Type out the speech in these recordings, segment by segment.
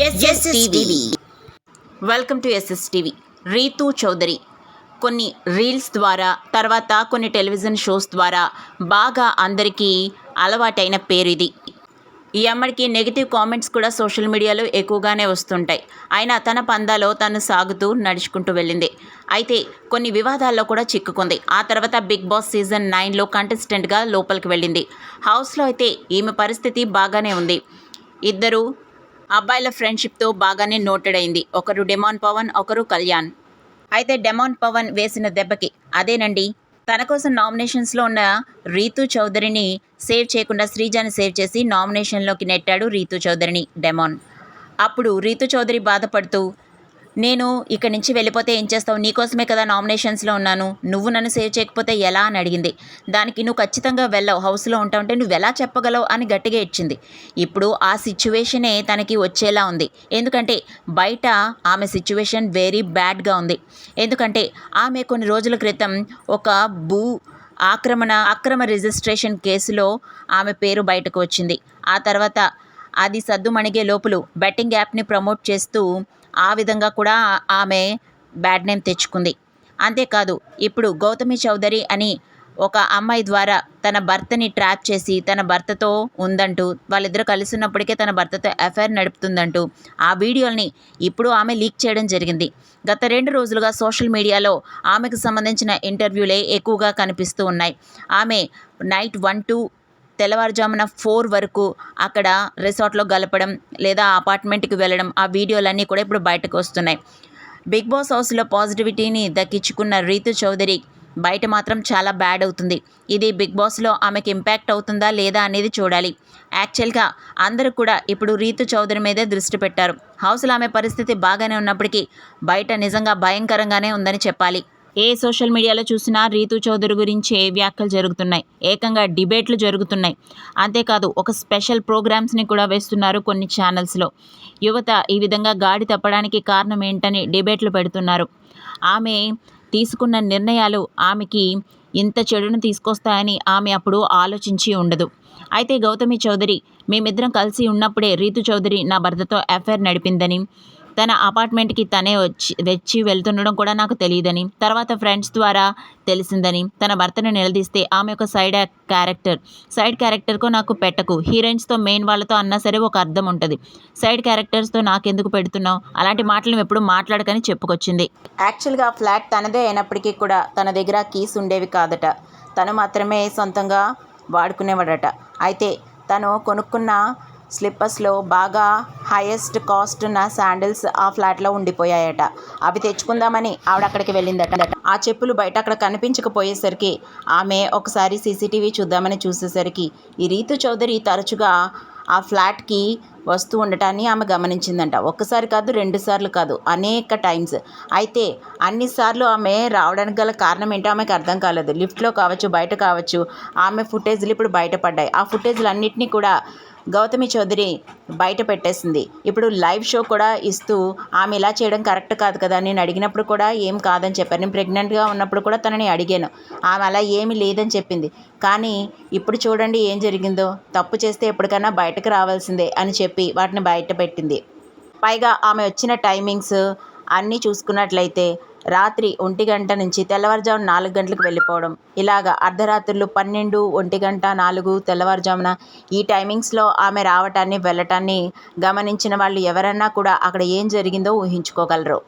SSTV. Welcome to SSTV. Rithu Chowdary కొన్ని reels ద్వారా, తర్వాత కొన్ని టెలివిజన్ షోస్ ద్వారా బాగా అందరికీ అలవాటైన పేరు ఇది. ఈ అమ్మడికి నెగిటివ్ కామెంట్స్ కూడా సోషల్ మీడియాలో ఎక్కువగానే వస్తుంటాయి. అయినా తన పందాలో తను సాగుతూ నడుచుకుంటూ వెళ్ళింది. అయితే కొన్ని వివాదాల్లో కూడా చిక్కుకుంది. ఆ తర్వాత బిగ్ బాస్ సీజన్ 9లో కంటెస్టెంట్గా లోపలికి వెళ్ళింది. హౌస్లో అయితే ఈమె పరిస్థితి బాగానే ఉంది. ఇద్దరు అబ్బాయిల ఫ్రెండ్షిప్తో బాగానే నోటెడ్ అయింది. ఒకరు డెమాన్ పవన్, ఒకరు కళ్యాణ్. అయితే డెమాన్ పవన్ వేసిన దెబ్బకి అదేనండి, తన కోసం నామినేషన్స్లో ఉన్న రీతూ చౌదరిని సేవ్ చేయకుండా శ్రీజాని సేవ్ చేసి నామినేషన్లోకి నెట్టాడు రీతూ చౌదరిని డెమాన్. అప్పుడు రీతూ చౌదరి బాధపడుతూ, నేను ఇక్కడి నుంచి వెళ్ళిపోతే ఏం చేస్తావు, నీకోసమే కదా నామినేషన్స్లో ఉన్నాను, నువ్వు నన్ను సేవ్ చేయకపోతే ఎలా అని అడిగింది. దానికి నువ్వు ఖచ్చితంగా వెళ్ళవు, హౌస్లో ఉంటావంటే నువ్వు ఎలా చెప్పగలవు అని గట్టిగా ఇచ్చింది. ఇప్పుడు ఆ సిచ్యువేషనే తనకి వచ్చేలా ఉంది. ఎందుకంటే బయట ఆమె సిచ్యువేషన్ వెరీ బ్యాడ్గా ఉంది. ఎందుకంటే ఆమె కొన్ని రోజుల క్రితం ఒక అక్రమ రిజిస్ట్రేషన్ కేసులో ఆమె పేరు బయటకు వచ్చింది. ఆ తర్వాత అది సద్దుమణిగే లోపులు బెట్టింగ్ యాప్ని ప్రమోట్ చేస్తూ ఆ విధంగా కూడా ఆమె బ్యాడ్ నేమ్ తెచ్చుకుంది. అంతేకాదు, ఇప్పుడు గౌతమి చౌదరి అని ఒక అమ్మాయి ద్వారా తన భర్తని ట్రాప్ చేసి తన భర్తతో ఉందంటూ, వాళ్ళిద్దరూ కలిసి ఉన్నప్పటికే తన భర్తతో అఫైర్ నడుపుతుందంటూ ఆ వీడియోల్ని ఇప్పుడు ఆమె లీక్ చేయడం జరిగింది. గత 2 రోజులుగా సోషల్ మీడియాలో ఆమెకు సంబంధించిన ఇంటర్వ్యూలే ఎక్కువగా కనిపిస్తూ ఉన్నాయి. ఆమె నైట్ 1 to తెల్లవారుజామున 4 వరకు అక్కడ రిసార్ట్లో గలపడం, లేదా అపార్ట్మెంట్కి వెళ్ళడం, ఆ వీడియోలన్నీ కూడా ఇప్పుడు బయటకు వస్తున్నాయి. బిగ్ బాస్ హౌస్లో పాజిటివిటీని దక్కించుకున్న రీతూ చౌదరి బయట మాత్రం చాలా బ్యాడ్ అవుతుంది. ఇది బిగ్ బాస్లో ఆమెకి ఇంపాక్ట్ అవుతుందా లేదా అనేది చూడాలి. యాక్చువల్గా అందరూ కూడా ఇప్పుడు రీతూ చౌదరి మీదే దృష్టి పెట్టారు. హౌస్లో ఆమె పరిస్థితి బాగానే ఉన్నప్పటికీ బయట నిజంగా భయంకరంగానే ఉందని చెప్పాలి. ఏ సోషల్ మీడియాలో చూసినా రీతూ చౌదరి గురించే వ్యాఖ్యలు జరుగుతున్నాయి. ఏకంగా డిబేట్లు జరుగుతున్నాయి. అంతేకాదు, ఒక స్పెషల్ ప్రోగ్రామ్స్ని కూడా వేస్తున్నారు కొన్ని ఛానల్స్లో. యువత ఈ విధంగా గాడి తప్పడానికి కారణం ఏంటని డిబేట్లు పెడుతున్నారు. ఆమె తీసుకున్న నిర్ణయాలు ఆమెకి ఇంత చెడును తీసుకొస్తాయని ఆమె అప్పుడు ఆలోచించి ఉండదు. అయితే గౌతమి చౌదరి, మేమిద్దరం కలిసి ఉన్నప్పుడే రీతూ చౌదరి నా భర్తతో అఫైర్ నడిపిందని, తన అపార్ట్మెంట్కి తనే వచ్చి వెళ్తుండడం కూడా నాకు తెలియదని, తర్వాత ఫ్రెండ్స్ ద్వారా తెలిసిందని, తన భర్తను నిలదీస్తే ఆమె ఒక సైడ్ క్యారెక్టర్కు నాకు పెట్టకు, హీరోయిన్స్తో మెయిన్ వాళ్ళతో అన్నా సరే ఒక అర్థం ఉంటుంది, సైడ్ క్యారెక్టర్స్తో నాకెందుకు పెడుతున్నావు, అలాంటి మాటలు ఎప్పుడు మాట్లాడకని చెప్పుకొచ్చింది. యాక్చువల్గా ఫ్లాట్ తనదే అయినప్పటికీ కూడా తన దగ్గర కీస్ ఉండేవి కాదట. తను మాత్రమే సొంతంగా వాడుకునేవాడట. అయితే తను కొనుక్కున్న స్లిప్పర్స్లో బాగా హైయెస్ట్ కాస్ట్ ఉన్న శాండిల్స్ ఆ ఫ్లాట్లో ఉండిపోయాయట. అవి తెచ్చుకుందామని ఆవిడ అక్కడికి వెళ్ళిందట. ఆ చెప్పులు బయట అక్కడ కనిపించకపోయేసరికి ఆమె ఒకసారి సీసీటీవీ చూద్దామని చూసేసరికి ఈ రీతూ చౌదరి తరచుగా ఆ ఫ్లాట్కి వస్తూ ఉండటాన్ని ఆమె గమనించిందంట. ఒక్కసారి కాదు, 2 సార్లు కాదు, అనేక టైమ్స్. అయితే అన్నిసార్లు ఆమె రావడానికి గల కారణం ఏంటో ఆమెకు అర్థం కాలేదు. లిఫ్ట్లో కావచ్చు, బయట కావచ్చు, ఆమె ఫుటేజ్లు ఇప్పుడు బయటపడ్డాయి. ఆ ఫుటేజ్లు అన్నింటినీ కూడా గౌతమి చౌదరి బయట పెట్టేసింది. ఇప్పుడు లైవ్ షో కూడా ఇస్తూ ఆమె ఇలా చేయడం కరెక్ట్ కాదు కదా, నేను అడిగినప్పుడు కూడా ఏం కాదని చెప్పారు. నేను ప్రెగ్నెంట్గా ఉన్నప్పుడు కూడా తనని అడిగాను, ఆమె అలా ఏమీ లేదని చెప్పింది. కానీ ఇప్పుడు చూడండి ఏం జరిగిందో, తప్పు చేస్తే ఎప్పటికైనా బయటకు రావాల్సిందే అని చెప్పి వాటిని బయట పెట్టింది. పైగా ఆమె వచ్చిన టైమింగ్స్ అన్నీ చూసుకున్నట్లయితే రాత్రి 1 గంట నుంచి తెల్లవారుజామున 4 గంటలకు వెళ్ళిపోవడం, ఇలాగా అర్ధరాత్రులు 12, 1 గంట, 4 తెల్లవారుజామున ఈ టైమింగ్స్లో ఆమె రావటాన్ని వెళ్ళటాన్ని గమనించిన వాళ్ళు ఎవరన్నా కూడా అక్కడ ఏం జరిగిందో ఊహించుకోగలరు.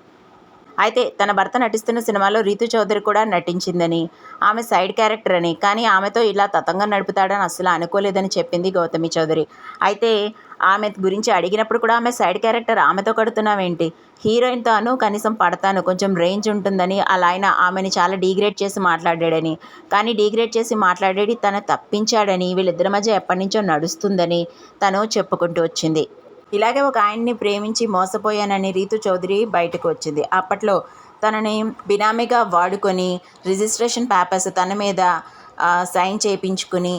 అయితే తన భర్త నటిస్తున్న సినిమాలో రీతూ చౌదరి కూడా నటించిందని, ఆమె సైడ్ క్యారెక్టర్ అని, కానీ ఆమెతో ఇలా తతంగం నడుపుతాడని అస్సలు అనుకోలేదని చెప్పింది గౌతమి చౌదరి. అయితే ఆమె గురించి అడిగినప్పుడు కూడా ఆమె సైడ్ క్యారెక్టర్, ఆమెతో కడుతున్నావేంటి, హీరోయిన్తో అను కనీసం పడతాను, కొంచెం రేంజ్ ఉంటుందని అలా ఆయన ఆమెని చాలా డీగ్రేడ్ చేసి మాట్లాడాడని, కానీ డీగ్రేడ్ చేసి మాట్లాడేది తను తప్పించాడని, వీళ్ళిద్దరి మధ్య ఎప్పటి నుంచో నడుస్తుందని తను చెప్పుకుంటూ వచ్చింది. ఇలాగే ఒక ఆయన్ని ప్రేమించి మోసపోయానని రీతూ చౌదరి బయటకు వచ్చింది. అప్పట్లో తనని బినామీగా వాడుకొని రిజిస్ట్రేషన్ పేపర్స్ తన మీద సైన్ చేయించుకుని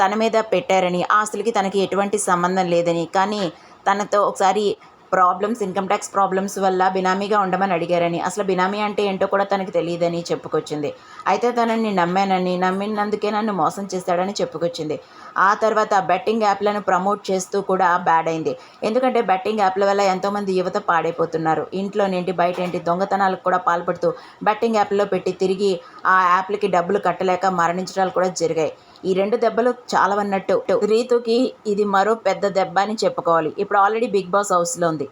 తన మీద పెట్టారని, ఆస్తులకి తనకి ఎటువంటి సంబంధం లేదని, కానీ తనతో ఒకసారి ఇన్కమ్ ట్యాక్స్ ప్రాబ్లమ్స్ వల్ల బినామీగా ఉండమని అడిగారని, అసలు బినామీ అంటే ఏంటో కూడా తనకి తెలియదని చెప్పుకొచ్చింది. అయితే తనని నమ్మినందుకే నన్ను మోసం చేశాడని చెప్పుకొచ్చింది. ఆ తర్వాత బెట్టింగ్ యాప్లను ప్రమోట్ చేస్తూ కూడా బ్యాడ్ అయింది. ఎందుకంటే బెట్టింగ్ యాప్ల వల్ల ఎంతోమంది యువత పాడైపోతున్నారు. ఇంట్లోనేంటి బయటేంటి దొంగతనాలకు కూడా పాల్పడుతూ బెట్టింగ్ యాప్లో పెట్టి తిరిగి ఆ యాప్లకి డబ్బులు కట్టలేక మరణించడాలు కూడా జరిగాయి. ఈ 2 దెబ్బలు చాలవన్నట్టు రీతుకి ఇది మరో పెద్ద దెబ్బ అని చెప్పుకోవాలి. ఇప్పుడు ఆల్రెడీ బిగ్ బాస్ హౌస్లో ఉంది.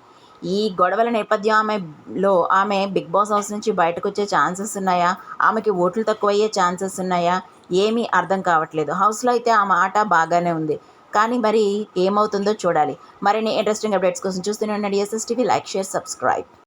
ఈ గొడవల నేపథ్యం ఆమె బిగ్ బాస్ హౌస్ నుంచి బయటకొచ్చే ఛాన్సెస్ ఉన్నాయా? ఆమెకి ఓట్లు తక్కువయ్యే ఛాన్సెస్ ఉన్నాయా? ఏమీ అర్థం కావట్లేదు. హౌస్లో అయితే ఆమె ఆట బాగానే ఉంది. కానీ మరి ఏమవుతుందో చూడాలి. మరిన్ని ఇంట్రెస్టింగ్ అప్డేట్స్ కోసం చూస్తూనే ఉండండి S S TV. Like, share, subscribe.